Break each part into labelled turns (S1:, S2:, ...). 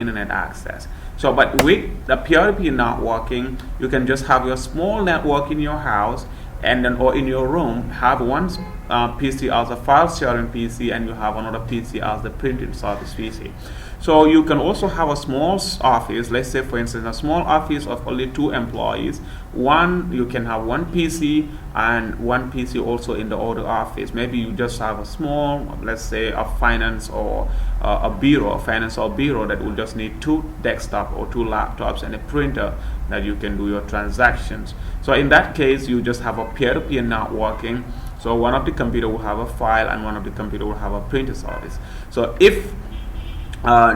S1: internet access. So, but with the peer-to-peer networking, you can just have your small network in your house, and then or in your room, have one PC as a file sharing PC, and you have another PC as the printing service PC. So you can also have a small office. Let's say, for instance, a small office of only 2 employees. You can have one PC and one PC also in the other office. Maybe you just have a small, let's say, a finance or a bureau, a financial bureau that will just need 2 desktop or 2 laptops and a printer that you can do your transactions. So in that case, you just have a peer-to-peer networking. So one of the computer will have a file and one of the computer will have a printer service. So if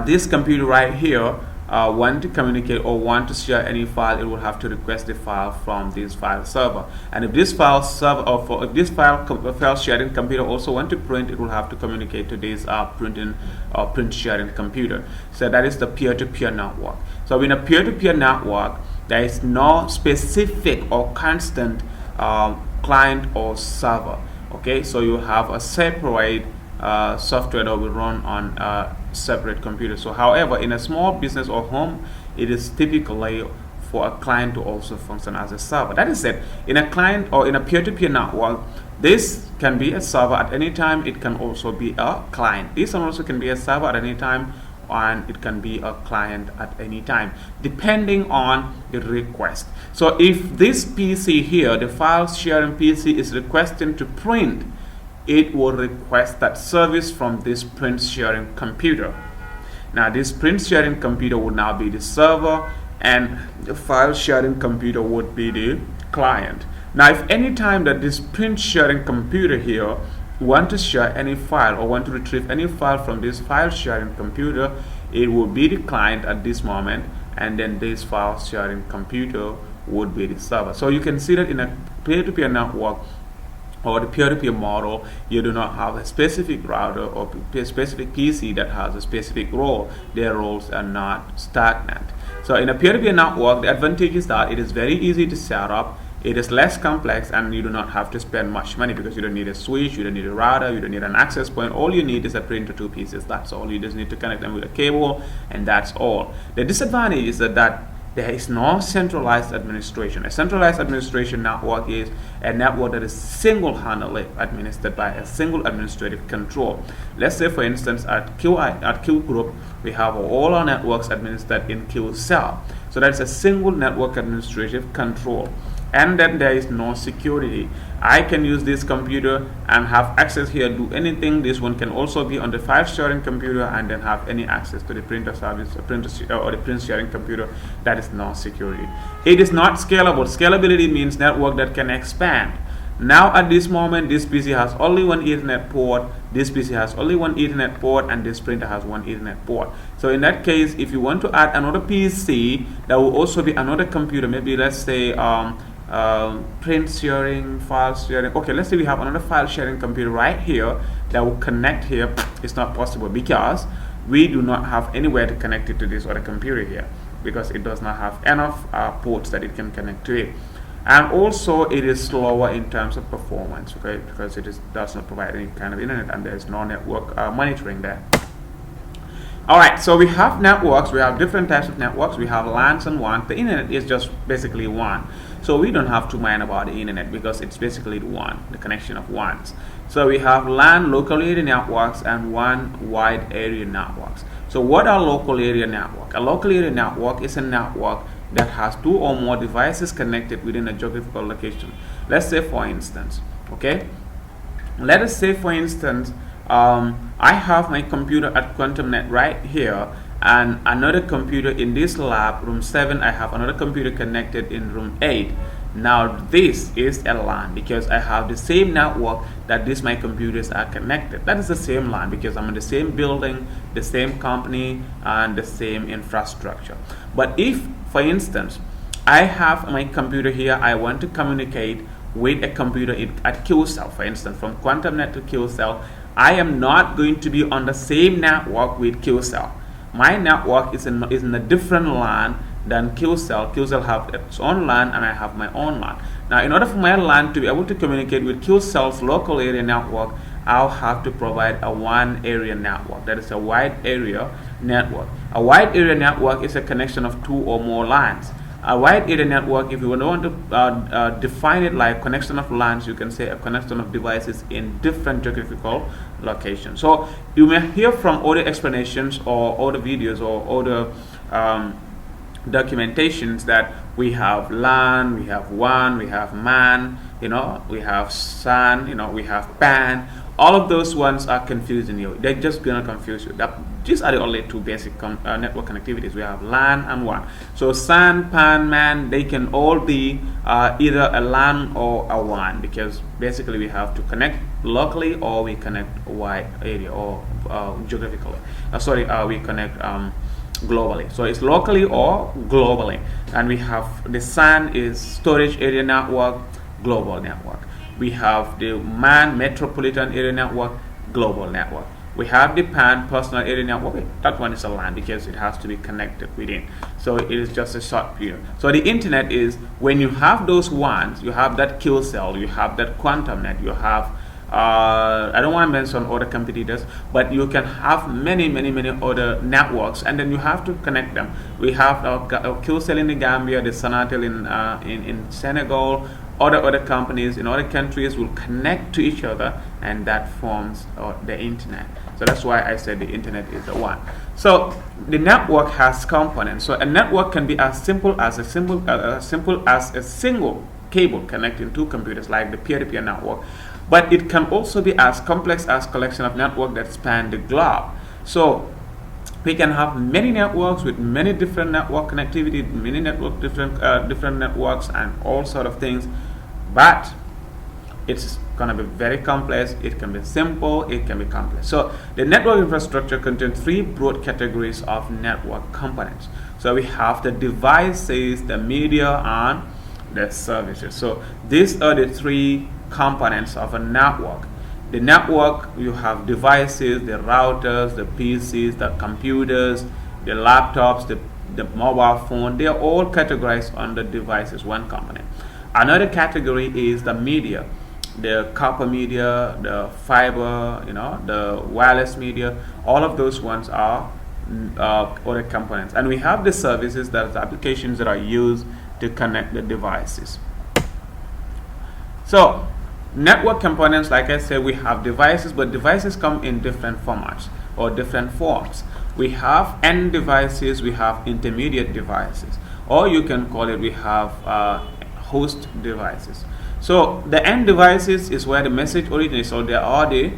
S1: this computer right here want to communicate or want to share any file, it will have to request the file from this file server. And if this file server or if this file sharing computer also want to print, it will have to communicate to this print sharing computer. So that is the peer-to-peer network. So in a peer-to-peer network, there is no specific or constant client or server. Okay, so you have a separate software that will run on separate computers. So however, in a small business or home, it is typically for a client to also function as a server. That is it. In a client or in a peer-to-peer network, this can be a server at any time. It can also be a client. This one also can be a server at any time, and it can be a client at any time, depending on the request. So if this PC here, the file sharing PC, is requesting to print, it will request that service from this print sharing computer. Now this print sharing computer would now be the server, and the file sharing computer would be the client. Now if any time that this print sharing computer here want to share any file or want to retrieve any file from this file sharing computer, it will be the client at this moment, and then this file sharing computer would be the server. So you can see that in a peer-to-peer network or the peer-to-peer model, you do not have a specific router or a specific PC that has a specific role. Their roles are not stagnant. So in a peer-to-peer network, the advantage is that it is very easy to set up, it is less complex, and you do not have to spend much money because you don't need a switch, you don't need a router, you don't need an access point. All you need is a printer, 2 pieces. That's all. You just need to connect them with a cable, and that's all. The disadvantage is that there is no centralized administration. A centralized administration network is a network that is single-handedly administered by a single administrative control. Let's say, for instance, at Q Group, we have all our networks administered in Q Cell. So that's a single network administrative control. And then there is no security. I can use this computer and have access here, do anything. This one can also be on the file sharing computer and then have any access to the printer service or the print sharing computer. That is no security. It is not scalable. Scalability means network that can expand. Now at this moment, this PC has only one Ethernet port, this PC has only one Ethernet port, and this printer has one Ethernet port. So in that case, if you want to add another PC, that will also be another computer. Maybe let's say print sharing, file sharing. Okay, let's say we have another file sharing computer right here that will connect here. It's not possible because we do not have anywhere to connect it to this other computer here, because it does not have enough ports that it can connect to it. And also it is slower in terms of performance, okay, because it does not provide any kind of internet, and there is no network monitoring there. Alright, so we have networks, we have different types of networks, we have LANs and WANs. The internet is just basically WAN. So we don't have to mind about the internet because it's basically the WAN, the connection of WANs. So we have LAN, local area networks, and WAN, wide area networks. So what are local area network? A local area network is a network that has 2 or more devices connected within a geographical location. Let's say, for instance, okay, let us say, for instance, I have my computer at QuantumNet right here, and another computer in this lab, room 7. I have another computer connected in room 8. Now this is a LAN because I have the same network that these my computers are connected. That is the same LAN because I'm in the same building, the same company, and the same infrastructure. But if, for instance, I have my computer here, I want to communicate with a computer at QCell, for instance, from QuantumNet to QCell, I am not going to be on the same network with QCell. My network is in a different LAN than QCell. QCell have its own LAN, and I have my own LAN. Now, in order for my LAN to be able to communicate with QCell's local area network, I'll have to provide a WAN area network. That is a wide area network. A wide area network is a connection of two or more lines. A wide area network, if you want to define it like connection of lines, you can say a connection of devices in different geographical locations. So you may hear from other explanations or other videos or other documentations that we have LAN, we have WAN, we have MAN, we have SAN, we have PAN. All of those ones are confusing you. They're just gonna confuse you. These are the only two basic network connectivities. We have LAN and WAN. So SAN, PAN, MAN, they can all be either a LAN or a WAN, because basically we have to connect locally or we connect wide area or geographically. We connect globally. So it's locally or globally. And we have the SAN is storage area network, global network. We have the MAN, metropolitan area network, global network. We have the PAN, personal area network. That one is a LAN because it has to be connected within. So it is just a short period. So the internet is when you have those ones, you have that kill cell, you have that quantum net, you have I don't want to mention other competitors, but you can have many other networks, and then you have to connect them. We have our kill cell in the Gambia, the Sonatel in Senegal. Other companies in other countries will connect to each other, and that forms the internet. So that's why I said the internet is the one. So the network has components. So a network can be as simple as a single cable connecting two computers, like the peer-to-peer network. But it can also be as complex as collection of networks that span the globe. So we can have many networks with many different network connectivity, many different networks, and all sort of things. But it's gonna be very complex. It can be simple. It can be complex. So the network infrastructure contains three broad categories of network components. So we have the devices, the media, and the services. So these are the three components of a network. The network, you have devices, the routers, the PCs, the computers, the laptops, the mobile phone. They are all categorized under devices, one component. Another category is the media, the copper media, the fiber, the wireless media. All of those ones are other components. And we have the services, that are the applications that are used to connect the devices. So network components, like I said, we have devices, but devices come in different formats or different forms. We have end devices, we have intermediate devices, or you can call it, we have host devices. So the end devices is where the message originates. So there are the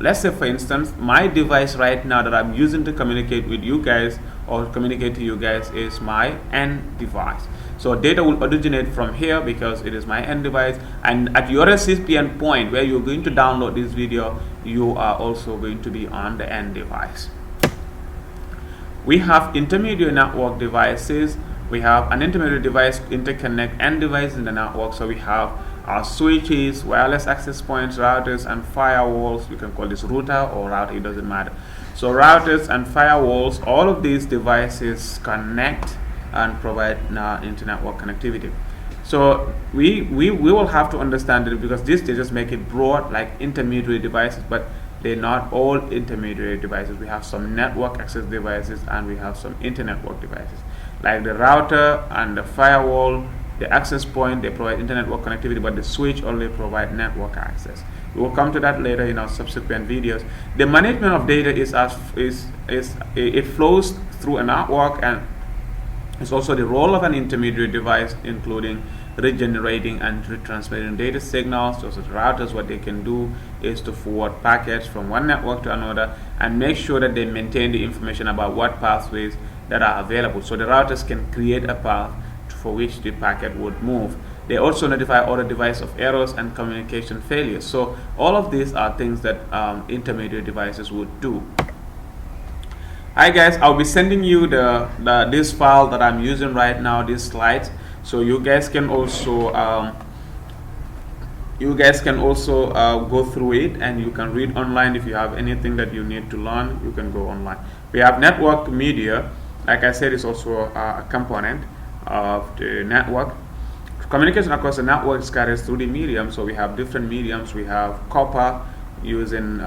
S1: let's say, for instance, my device right now that I'm using to communicate with you guys or communicate to you guys is my end device. So data will originate from here because it is my end device, and at your recipient point where you're going to download this video, you are also going to be on the end device. We have intermediate network devices. We have an intermediate device interconnect end device in the network. So we have our switches, wireless access points, routers, and firewalls. You can call this router or router, it doesn't matter. So routers and firewalls, all of these devices connect and provide inter-network connectivity. So we will have to understand it, because they just make it broad, like intermediate devices, but they're not all intermediate devices. We have some network access devices and we have some inter-network devices. Like the router and the firewall, the access point, they provide inter-network connectivity, but the switch only provide network access. We will come to that later in our subsequent videos. The management of data it flows through a network, and it's also the role of an intermediate device, including regenerating and retransmitting data signals. So the routers, what they can do is to forward packets from one network to another and make sure that they maintain the information about what pathways that are available. So the routers can create a path for which the packet would move. They also notify other devices of errors and communication failures. So all of these are things that intermediate devices would do. Hi guys, I'll be sending you this file that I'm using right now, these slides, so you guys can also go through it, and you can read online. If you have anything that you need to learn, you can go online. We have network media, like I said, is also a component of the network. Communication across the network is carried through the medium. So we have different mediums. We have copper using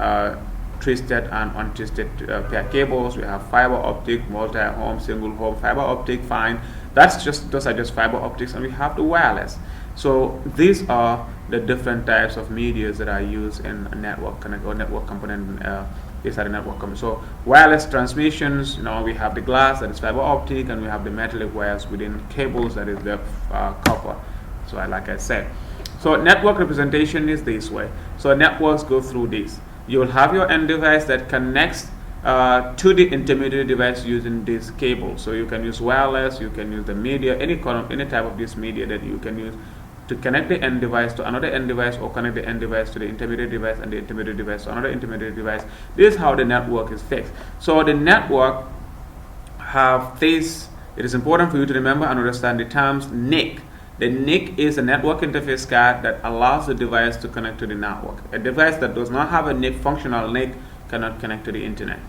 S1: twisted and untwisted pair cables. We have fiber optic, multi-home, single home, fiber optic, fine. Those are just fiber optics, and we have the wireless. So these are the different types of medias that are used in a network connect or network component. These are the network components. So wireless transmissions, we have the glass, that is fiber optic, and we have the metallic wires within cables, that is the copper. So like I said, so network representation is this way. So networks go through this. You will have your end device that connects to the intermediate device using this cable. So you can use wireless, you can use the media, any type of this media that you can use to connect the end device to another end device, or connect the end device to the intermediate device, and the intermediate device to another intermediate device. This is how the network is fixed. So the network have this. It is important for you to remember and understand the terms NIC. The NIC is a network interface card that allows the device to connect to the network. A device that does not have a NIC, functional NIC, cannot connect to the internet.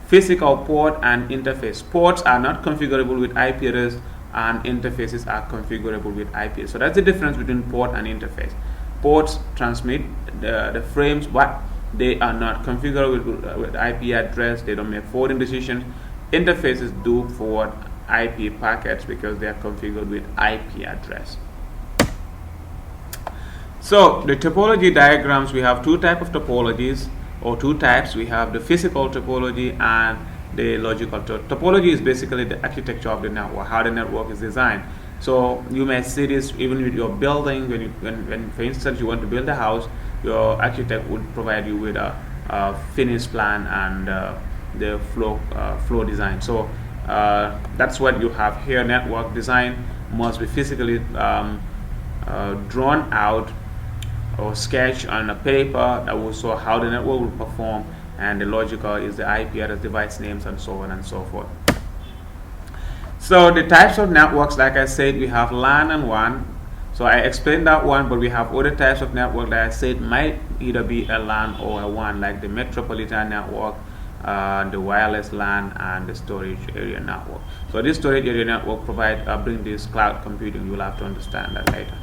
S1: Physical port and interface. Ports are not configurable with IP address, and interfaces are configurable with IP. So that's the difference between port and interface. Ports transmit the frames, but they are not configurable with IP address. They don't make forwarding decisions. Interfaces do forward IP packets because they are configured with IP address. So the topology diagrams, we have two types of topologies, or two types. We have the physical topology and the logical topology. Is basically the architecture of the network, how the network is designed. So you may see this even with your building. When for instance you want to build a house, your architect would provide you with a finished plan and the flow design. So that's what you have here. Network design must be physically drawn out or sketched on a paper that will show how the network will perform, and the logical is the IP address, device names, and so on and so forth. So the types of networks, like I said, we have LAN and WAN. So I explained that one, but we have other types of network that I said might either be a LAN or a WAN, like the metropolitan network, the wireless LAN, and the storage area network. So this storage area network bring this cloud computing. You will have to understand that later.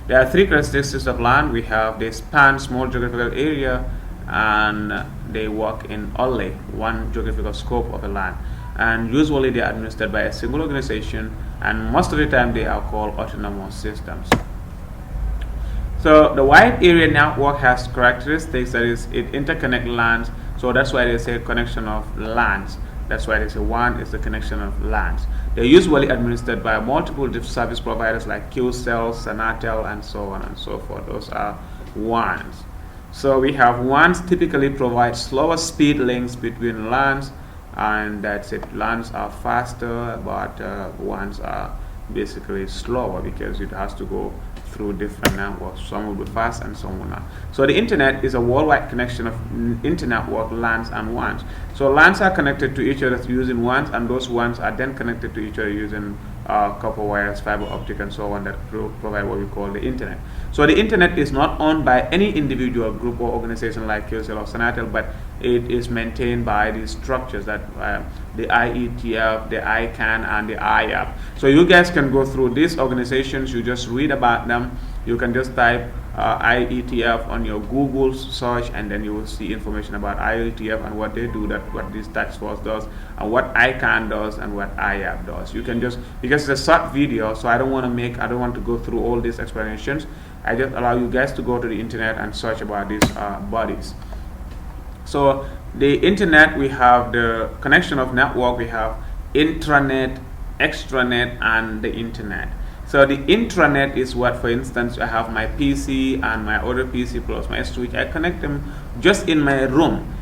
S1: There are three characteristics of LAN. We have they span small geographical area, and they work in only one geographical scope of a LAN. And usually they are administered by a single organization, and most of the time they are called autonomous systems. So the wide area network has characteristics, that is, it interconnect LANs. So that's why they say connection of LANs. That's why they say WAN is the connection of LANs. They're usually administered by multiple service providers like QCell, Sanatel, and so on and so forth. Those are WANs. So we have WANs typically provide slower speed links between LANs, and that's it. LANs are faster, but WANs are basically slower because it has to go through different networks. Some will be fast and some will not. So the internet is a worldwide connection of internetwork LANs and WANs. So LANs are connected to each other using WANs, and those WANs are then connected to each other using copper wires, fiber optic, and so on, that provide what we call the internet. So the internet is not owned by any individual group or organization like QCell or Sanatel, but it is maintained by these structures, that the IETF, the ICANN, and the IAP. So you guys can go through these organizations. You just read about them. You can just type IETF on your Google search, and then you will see information about IETF and what they do, what this task force does, and what ICANN does, and what IAP does. You can just, because it's a short video, so I don't want to go through all these explanations. I just allow you guys to go to the internet and search about these bodies. So the internet, we have the connection of network, we have intranet, extranet, and the internet. So the intranet is what, for instance, I have my PC and my other PC plus my switch. I connect them just in my room.